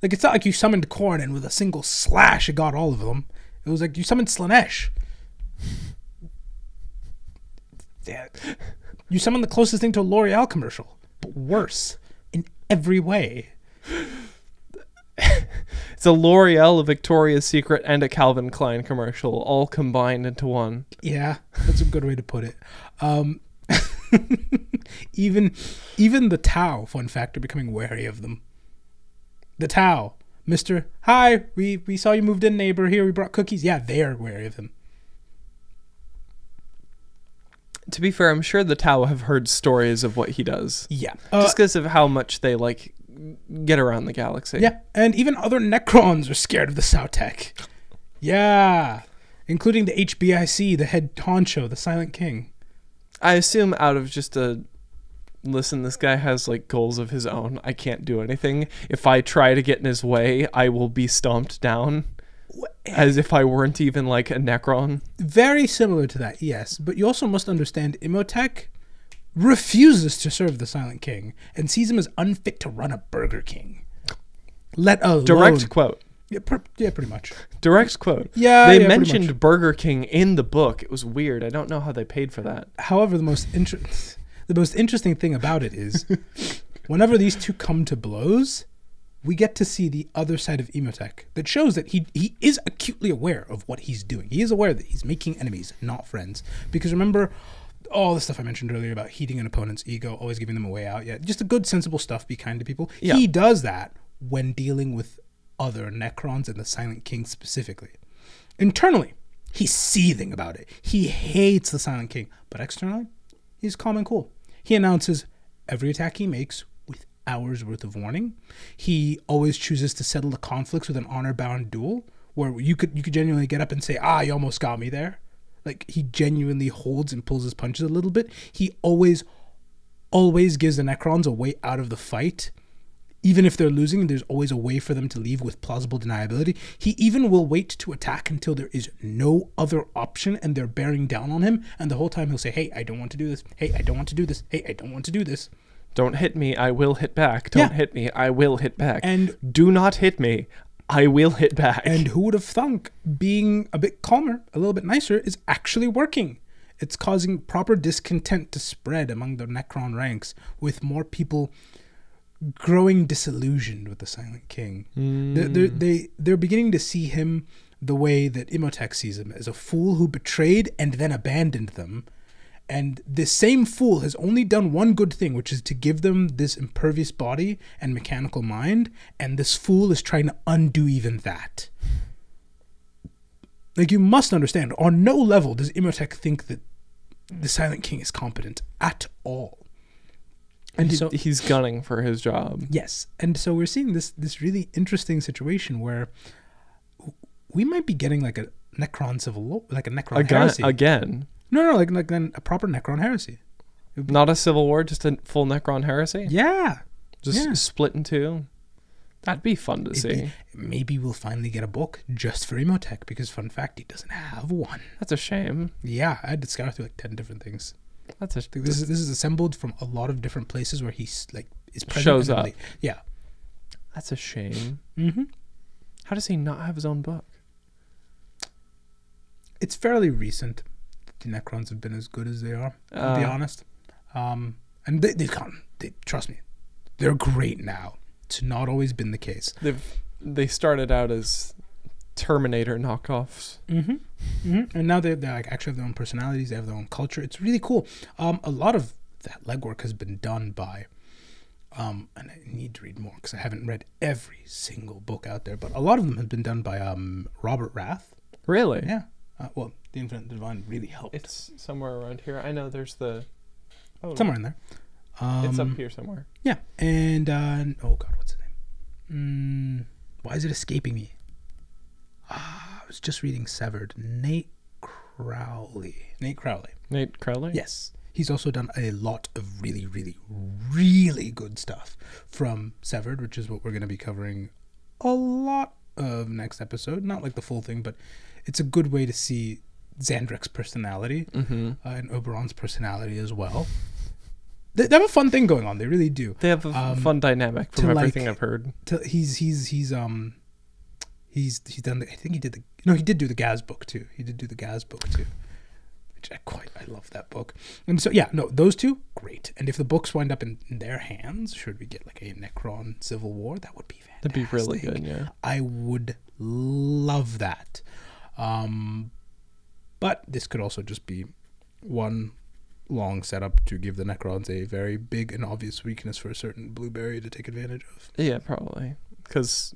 A: Like, it's not like you summoned Khorne and with a single slash it got all of them. It was like you summoned Slanesh. Yeah. You summoned the closest thing to a L'Oreal commercial, but worse in every way.
B: It's a L'Oreal, a Victoria's Secret, and a Calvin Klein commercial all combined into one.
A: Yeah, that's a good way to put it. Even the Tau, fun fact, are becoming wary of them. The Tau, Mr. Hi, we saw you moved in, neighbor. Here, we brought cookies. Yeah, they are wary of him.
B: To be fair, I'm sure the Tau have heard stories of what he does.
A: Yeah.
B: Just because of how much they, like, get around the galaxy.
A: Yeah, and even other Necrons are scared of the Sautekh. Yeah, including the HBIC, the head honcho, the Silent King.
B: I assume out of just a... Listen, this guy has, like, goals of his own. I can't do anything. If I try to get in his way, I will be stomped down. As if I weren't even, like, a Necron.
A: Very similar to that, yes. But you also must understand Imotekh refuses to serve the Silent King and sees him as unfit to run a Burger King. Let alone...
B: Direct quote.
A: Yeah, pretty much.
B: Direct quote.
A: Yeah,
B: they
A: yeah,
B: mentioned Burger King in the book. It was weird. I don't know how they paid for that.
A: However, the most interesting thing about it is whenever these two come to blows, we get to see the other side of Imotekh that shows that he is acutely aware of what he's doing. He is aware that he's making enemies, not friends. Because remember all the stuff I mentioned earlier about heating an opponent's ego, always giving them a way out. Yeah, just the good, sensible stuff, be kind to people. Yeah. He does that when dealing with other Necrons and the Silent King specifically. Internally, he's seething about it. He hates the Silent King. But externally, he's calm and cool. He announces every attack he makes with hours worth of warning. He always chooses to settle the conflicts with an honor-bound duel where you could genuinely get up and say, you almost got me there. Like, he genuinely holds and pulls his punches a little bit. He always gives the Necrons a way out of the fight. Even if they're losing, there's always a way for them to leave with plausible deniability. He even will wait to attack until there is no other option and they're bearing down on him. And the whole time he'll say, hey, I don't want to do this. Hey, I don't want to do this. Hey, I don't want to do this.
B: Don't hit me, I will hit back. Don't hit me, I will hit back. And do not hit me, I will hit back.
A: And who would have thunk being a bit calmer, a little bit nicer, is actually working. It's causing proper discontent to spread among the Necron ranks, with more people growing disillusioned with the Silent King. They're beginning to see him the way that Imotekh sees him, as a fool who betrayed and then abandoned them. And this same fool has only done one good thing, which is to give them this impervious body and mechanical mind, and this fool is trying to undo even that. Like, you must understand, on no level does Imotekh think that the Silent King is competent at all.
B: And so he's gunning for his job.
A: Yes. And so we're seeing this really interesting situation where we might be getting like a Necron civil war, like a Necron heresy.
B: Again.
A: No, like a proper Necron heresy.
B: Not a civil war, just a full Necron heresy?
A: Yeah.
B: Just split in two. That'd be fun to see.
A: Maybe we'll finally get a book just for Imotekh, because fun fact, he doesn't have one.
B: That's a shame.
A: Yeah, I had to scour through like 10 different things.
B: That's a
A: this is assembled from a lot of different places where he's like is present.
B: Shows up.
A: Yeah.
B: That's a shame.
A: Mm-hmm.
B: How does he not have his own book?
A: It's fairly recent. The Necrons have been as good as they are, to be honest. And they've gotten, trust me, they're great now. It's not always been the case.
B: They started out as Terminator knockoffs. Mm-hmm.
A: Mm-hmm. And now they like actually have their own personalities. They have their own culture. It's really cool. A lot of that legwork has been done by, and I need to read more because I haven't read every single book out there, but a lot of them have been done by Robert Rath.
B: Really?
A: Yeah. Well, The Infinite Divine really helped.
B: It's somewhere around here. I know there's the...
A: somewhere in there.
B: It's up here somewhere.
A: Yeah. And, oh God, what's his name? Why is it escaping me? I was just reading Severed. Nate Crowley. Nate Crowley? Yes. He's also done a lot of really, really, really good stuff from Severed, which is what we're going to be covering a lot of next episode. Not like the full thing, but it's a good way to see Xandrek's personality and Oberon's personality as well. They have a fun thing going on. They really do.
B: They have a fun dynamic from everything I've heard.
A: He's He's done. I think he did he did do the Gaz book too. Which I love that book. And so those two, great. And if the books wind up in their hands, should we get like a Necron Civil War, that would be fantastic.
B: That'd be really good. Yeah,
A: I would love that. But this could also just be one long setup to give the Necrons a very big and obvious weakness for a certain blueberry to take advantage of.
B: Yeah, probably. Because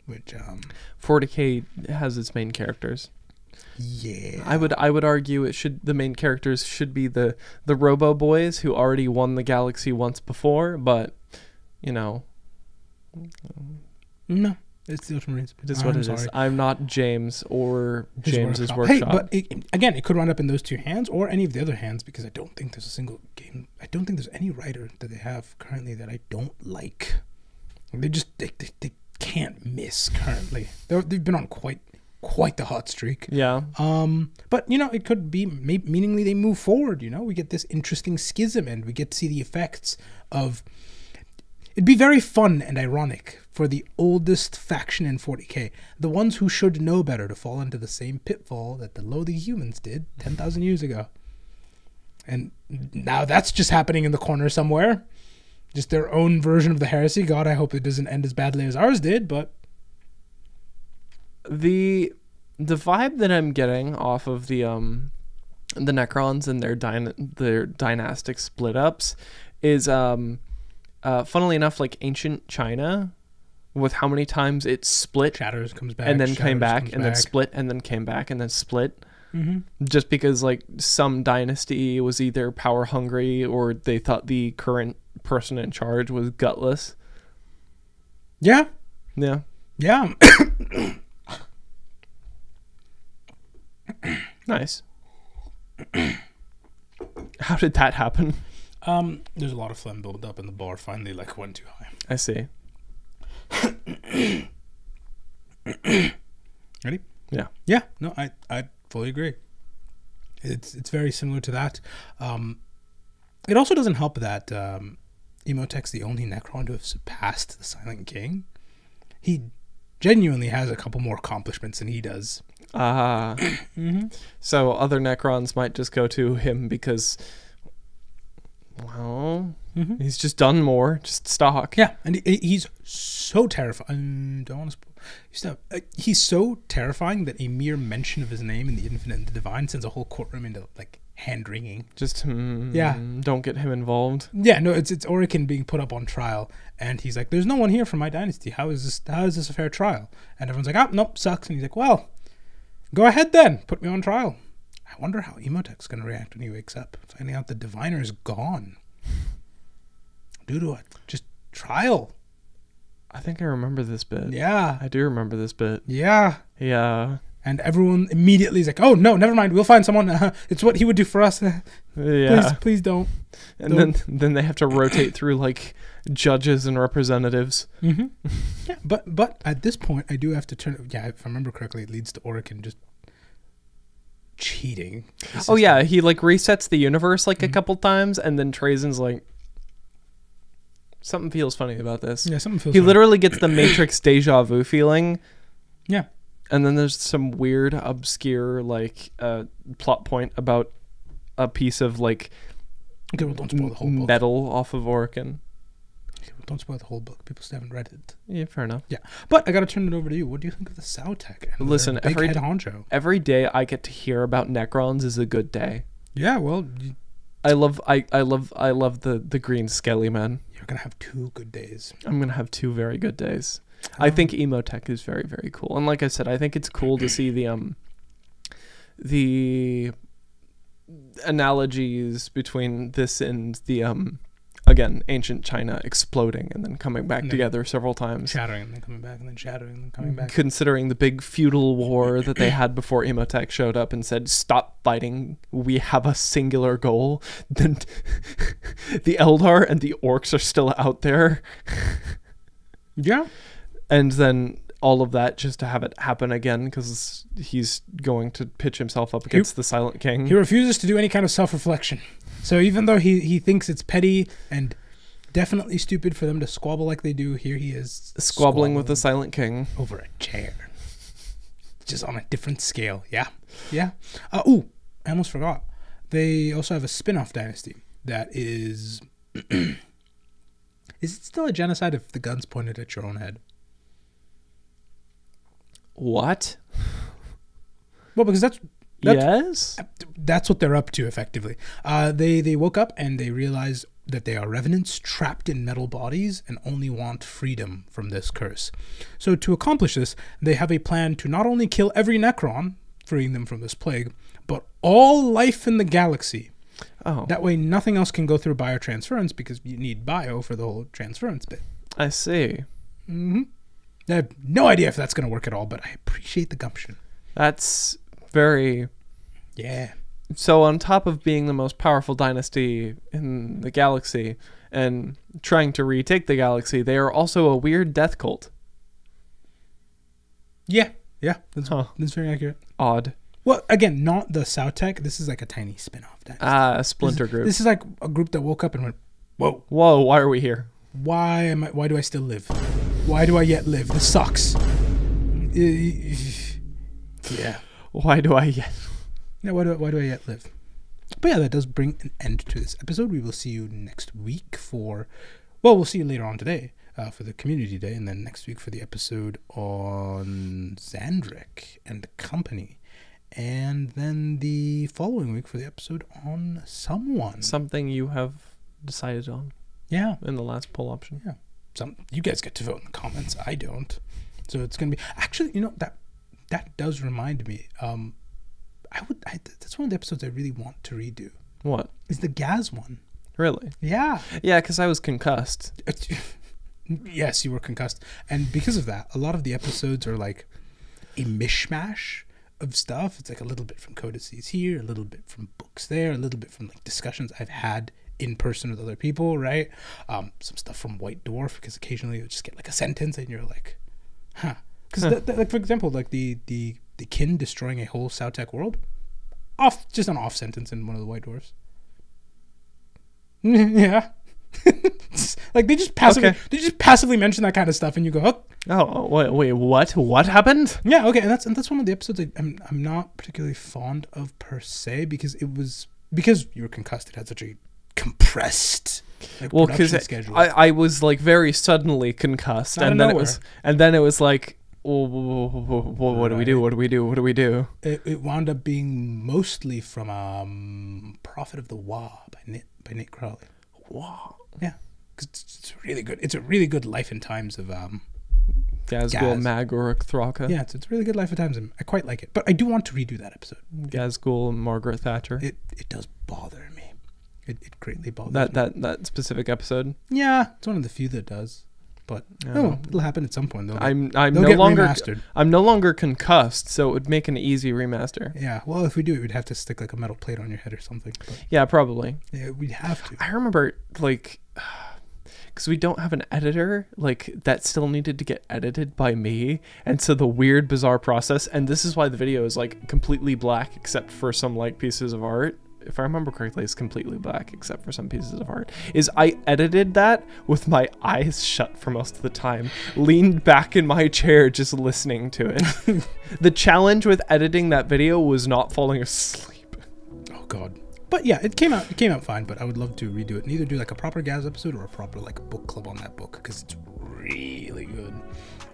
A: 40K
B: has its main characters.
A: Yeah.
B: I would argue the main characters should be the Robo Boys who already won the galaxy once before, but
A: No. It's the Ultramarines.
B: It is what it is. I'm not James or James's workshop.
A: Hey, but it could wind up in those two hands or any of the other hands, because I don't think there's a single game. I don't think there's any writer that they have currently that I don't like. They can't miss currently. They've been on quite the hot streak.
B: Yeah.
A: But it could be meaningly they move forward. We get this interesting schism, and we get to see the effects of. It'd be very fun and ironic for the oldest faction in 40K, the ones who should know better, to fall into the same pitfall that the lowly humans did 10,000 years ago. And now that's just happening in the corner somewhere. Just their own version of the heresy. God, I hope it doesn't end as badly as ours did, but...
B: The vibe that I'm getting off of the Necrons and their dynastic split-ups is... funnily enough, like ancient China, with how many times it split,
A: Shatters comes back,
B: and then came back, and then split, and then came back, and then split.
A: Mm-hmm.
B: Just because like some dynasty was either power hungry or they thought the current person in charge was gutless.
A: Yeah.
B: Yeah.
A: Yeah.
B: Nice. How did that happen?
A: There's a lot of phlegm built up, and the bar finally went too high.
B: I see.
A: Ready?
B: Yeah.
A: Yeah. No, I fully agree. It's very similar to that. It also doesn't help that Imotek's the only Necron to have surpassed the Silent King. He genuinely has a couple more accomplishments than he does.
B: Mm-hmm. So other Necrons might just go to him because... Well, he's just done more, just stock.
A: Yeah, and he's so terrifying. Don't want to spoil. He's so terrifying that a mere mention of his name in the Infinite and the Divine sends a whole courtroom into hand wringing.
B: Just don't get him involved.
A: Yeah, no, it's Orican being put up on trial, and he's like, "There's no one here from my dynasty. How is this a fair trial?" And everyone's like, "Oh, nope, sucks." And he's like, "Well, go ahead then, put me on trial." I wonder how Imotek's going to react when he wakes up, finding out the diviner is gone due to a just trial.
B: I think I remember this bit.
A: Yeah.
B: I do remember this bit.
A: Yeah.
B: Yeah.
A: And everyone immediately is like, "Oh, no, never mind. We'll find someone. It's what he would do for us.
B: Yeah.
A: Please don't."
B: And then they have to rotate through judges and representatives.
A: Mm-hmm. Yeah, but at this point, I do have to turn... Yeah, if I remember correctly, it leads to Orican just... cheating.
B: Oh yeah, he resets the universe a couple times, and then Trazen's something feels funny about this.
A: Yeah, something feels
B: He
A: funny.
B: literally gets the Matrix deja vu feeling.
A: Yeah.
B: And then there's some weird, obscure plot point about a piece of
A: okay, well, don't spoil the whole book.
B: Metal off of Orkin.
A: Okay, well, don't spoil the whole book. People still haven't read it.
B: Yeah, fair enough.
A: Yeah, but I got to turn it over to you. What do you think of the Sautekh? And
B: listen,
A: big head honcho?
B: Every day I get to hear about Necrons is a good day.
A: Yeah, well,
B: I love the green skelly man.
A: You're gonna have 2 good days.
B: I'm gonna have 2 very good days. I think Imotekh is very, very cool, and like I said, I think it's cool to see the analogies between this and the again, ancient China exploding and then coming back together several times.
A: Shattering and then coming back and then shattering and then coming back.
B: Considering the big feudal war that they had before Imotekh showed up and said, "Stop fighting, we have a singular goal." Then the Eldar and the Orcs are still out there.
A: Yeah.
B: And then all of that just to have it happen again because he's going to pitch himself up against the Silent King.
A: He refuses to do any kind of self-reflection. So even though he thinks it's petty and Definitely stupid for them to squabble like they do. Here he is
B: Squabbling with the Silent King.
A: over a chair. Just on a different scale. Yeah. Yeah. I almost forgot. They also have a spin-off dynasty that is... Is it still a genocide if the gun's pointed at your own head?
B: What?
A: Well, because that's
B: Yes?
A: that's what they're up to, effectively. They woke up and they realized that they are revenants trapped in metal bodies and only want freedom from this curse. So to accomplish this, they have a plan to not only kill every Necron, freeing them from this plague, but all life in the galaxy.
B: Oh,
A: That way nothing else can go through biotransference because you need bio for the whole transference bit.
B: I see.
A: I have no idea if that's going to work at all, but I appreciate the gumption.
B: That's very...
A: Yeah.
B: So on top of being the most powerful dynasty in the galaxy and trying to retake the galaxy, they are also a weird death cult.
A: Yeah. That's very accurate.
B: Odd.
A: Well, again, not the Sautekh. This is like a tiny spin-off dynasty.
B: A splinter group.
A: This is like a group that woke up and went, whoa,
B: Whoa, why are we here?
A: why do I still live? Why do I yet live? This sucks. Yeah.
B: Why do I yet?
A: Yeah, why do I yet live? But yeah, that does bring an end to this episode. We will see you next week we'll see you later on today for the community day, and then next week for the episode on Xandric and company. And then the following week for the episode on someone.
B: Something you have decided on
A: Yeah.
B: in the last poll option.
A: Yeah. You guys get to vote in the comments. I don't. So it's going to be... Actually, that does remind me. That's one of the episodes I really want to redo.
B: What?
A: Is the Gaz one.
B: Really?
A: Yeah.
B: Yeah, because I was concussed.
A: Yes, you were concussed. And because of that, a lot of the episodes are like a mishmash of stuff. It's like a little bit from codices here, a little bit from books there, a little bit from like discussions I've had in person with other people, right? Some stuff from White Dwarf, because occasionally you'll just get like a sentence and you're like, huh. Because like, for example, like the kin destroying a whole Sautekh world, just an off sentence in one of the White Dwarfs. Yeah. Like they just passively mention that kind of stuff and you go,
B: Oh, wait, what happened?
A: yeah, okay. And that's one of the episodes I'm not particularly fond of per se, because you were concussed, it had such a compressed production schedule.
B: I was like very suddenly concussed, and then it was like, what do we do?
A: It wound up being mostly from Prophet of the Wa by Nate Crowley.
B: Wow.
A: Yeah, because it's really good. It's a really good life and times of
B: Gazgul Magoruk Thraka.
A: Yeah, it's a really good life and times, and I quite like it. But I do want to redo that episode.
B: Gazgul Margaret Thatcher.
A: It does bother me. It greatly bothers me.
B: That specific episode.
A: Yeah, it's one of the few that does. But it'll happen at some point.
B: I'm
A: no
B: longer concussed, so it would make an easy remaster.
A: Yeah, well, if we do it, we'd have to stick like a metal plate on your head or something. But
B: yeah, probably.
A: yeah, we'd have to.
B: I remember like, because we don't have an editor, like that still needed to get edited by me, and so the weird, bizarre process. And this is why the video is like completely black except for some like pieces of art. If I remember correctly, it's completely black except for some pieces of art. I edited that with my eyes shut for most of the time, leaned back in my chair just listening to it. The challenge with editing that video was not falling asleep.
A: Oh God. But yeah, it came out fine, but I would love to redo it and either do like a proper Gaz episode or a proper like book club on that book, because it's really good.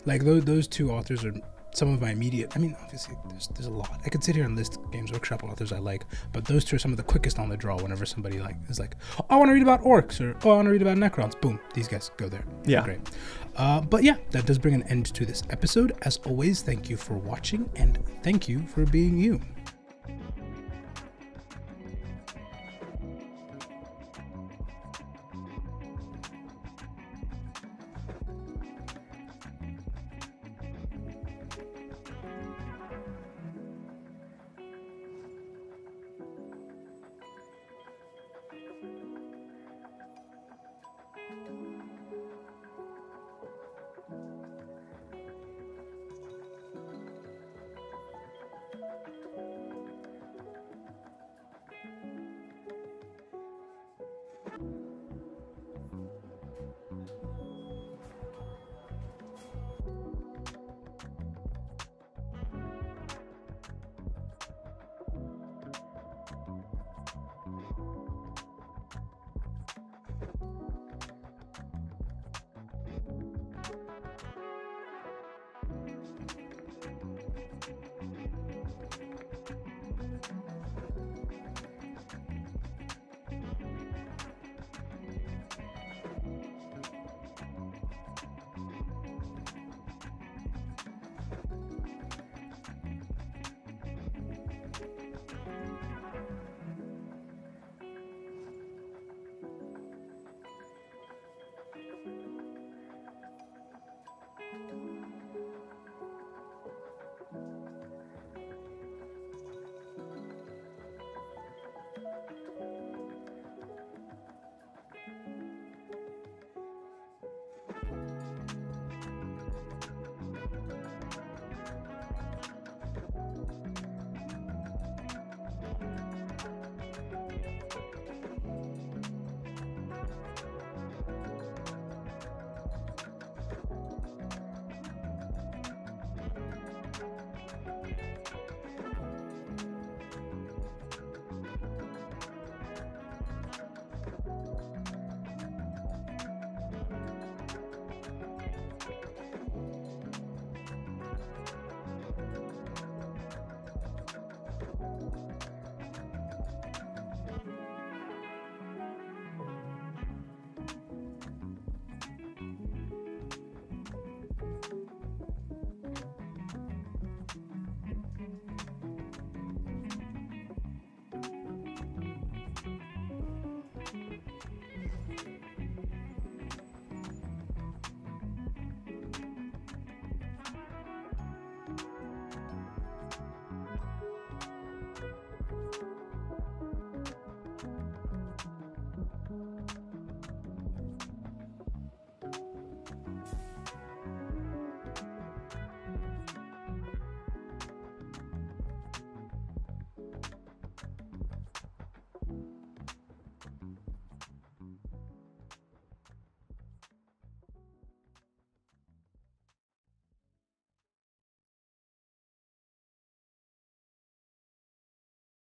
A: Like those two authors are some of my immediate, I mean, obviously there's a lot. I could sit here and list Games Workshop authors I like, but those two are some of the quickest on the draw whenever somebody like is like, oh, I want to read about orcs, or oh, I want to read about Necrons. Boom, these guys go there.
B: Yeah.
A: Great. But yeah, that does bring an end to this episode. As always, thank you for watching and thank you for being you.